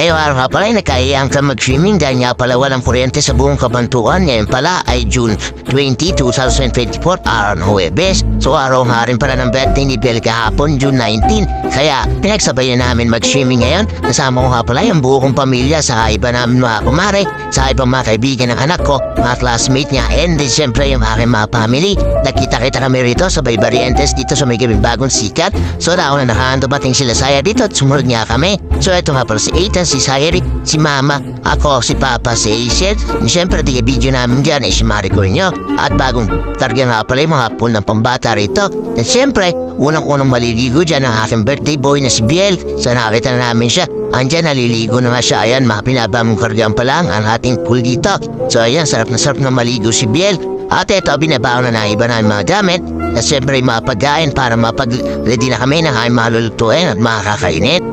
Ngayong araw nga pala ay nakaiyang ka mag-swimming dahil nga pala walang kuryente sa buong Kabanatuan. Ngayon pala ay June 20, 2024, araw ng Huwebes. So araw nga rin pala ng birthday ni Biel kahapon, June 19. Kaya pinagsabayan namin mag-swimming ngayon. Kasama ko nga pala yung buong pamilya sa iba namin mga kumare, sa ibang mga kaibigan ng anak ko, mga classmate niya, and then siyempre yung aking mga family. Nakita-kita kami rito sa Barrientos dito sa may gabing bagong sikat. So daw na dumating sila saya dito at sumunod nga kami. So ito nga pala si Ethan, si Sayeri, si Mama, ako, si Papa, si Aisel. Siyempre di video namin dyan ay si Marico nyo. At bagong targa nga pala yung mga pool ng pambata rito. At siyempre, unang-unang maliligo dyan ang aking birthday boy na si Biel. So nakita na namin siya. Andyan naliligo na nga siya. Ayan, mga pinabamong kargaan pa lang ang ating pool dito. So ayan, sarap na maligo si Biel. At ito, binabaon na iba na mga gamit. At siyempre mga pagkain para mapag-ready na kami ng aming mga lulutuin at mga kakainit.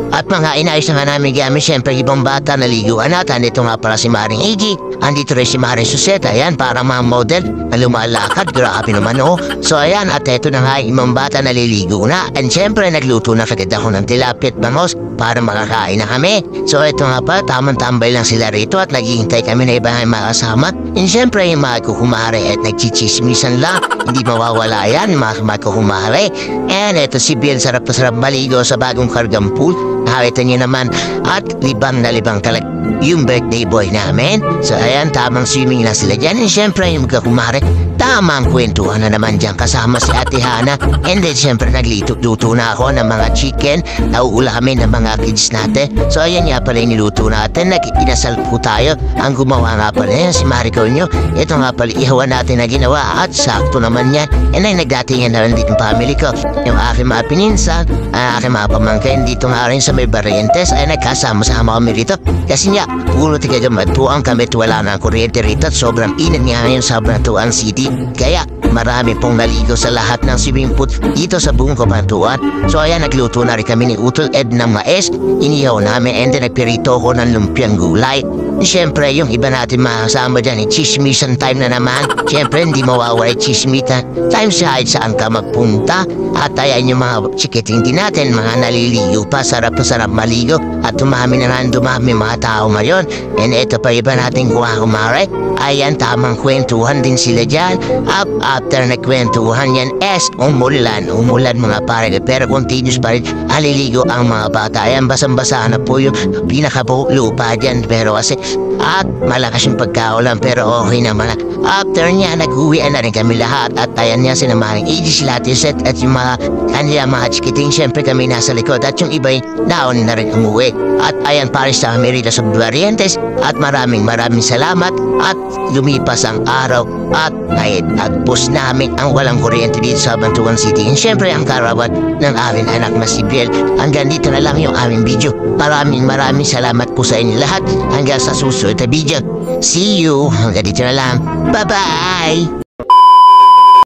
At mga inayos na nga namin gamit, siyempre ibang bata naliguan natin. Andito nga pala si Maring Iggy, andito rin si Maring Suseta, ayan, para mga model na lumalakad, grabe naman oh. So ayan, at eto na nga ibang bata naliligo na. And siyempre nagluto na kagad ako ng tilapia at bangos para makakain na kami. So ito nga pa, tamang tambay lang sila rito at naghihintay kami na iba ng mga kasama. And siyempre yung mga kukumare at nagchichismisan lang, hindi mawawala yan, mga kukumare. And eto si Biel, sarap na sarap maligo sa bagong kargang pool. Nakita niyo naman at libang na libang talaga yung birthday boy namin. So ayan, tamang swimming na sila dyan. And syempre yung magkakumare, tamang kwentuhan na naman dyan kasama si Ate Hana. And then syempre nagluto na ako ng mga chicken. Nauula kami ng mga kids natin. So ayan nga pala yung niluto natin. Inasal po tayo. Ang gumawa nga pala yan si Marico nyo. Ito nga pala ihawan natin na ginawa at sakto naman yan. And ay nagdatingan na rin dito yung family ko. Yung aking mga pininsan, aking mga pamangkin dito nga rin sa may Barrientos ay nagkasama-sama kami rito. Kasi nga, puro tigagamatuan kami at wala na ang kuryente rito at sobrang init nga ngayon sa Cabanatuan City. Kaya marami pong naligo sa lahat ng swimming pool dito sa buong Cabanatuan. So ayan, nagluto na rin kami ni Utol Ed ng mais. Inihaw namin and then nagpirito ko ng lumpiang gulay. Siyempre, yung iba natin makasama dyan, chismisan time na naman. Siyempre, hindi mawawala chismisan time sa kahit saan ka magpunta. At ayan yung mga chikiting din natin, mga naliligo pa, sarap na sarap maligo. At dumami mga tao ngayon. And ito pa iba natin kumare. Ayan, tamang kwentuhan din sila dyan. After na kwentuhan yan, umulan mga pare. Pero continuous pa rin, aliligo ang mga bata. Ayan, basang-basa na po yung pinakalupa dyan. Pero kasi, at malakas yung pagkaulan, pero okay naman. After niya, nag-uwian na rin kami lahat. At ayan niya, sinamaring Iggy, sila Tiset, at yung kanila mga chikiting, syempre kami nasa likod. At yung iba'y naon na rin umuwi. At ayan, paris na kami rito sa Barrientos. At maraming salamat. At lumipas ang araw at naitagpos namin ang walang kuryente dito sa Cabanatuan City. And syempre ang karawan ng aming anak na si Biel. Hanggang dito na lang yung aming video. Maraming salamat po sa inyo lahat. Hanggang sa susunod na video. See you. Hanggang dito na lang. Bye-bye!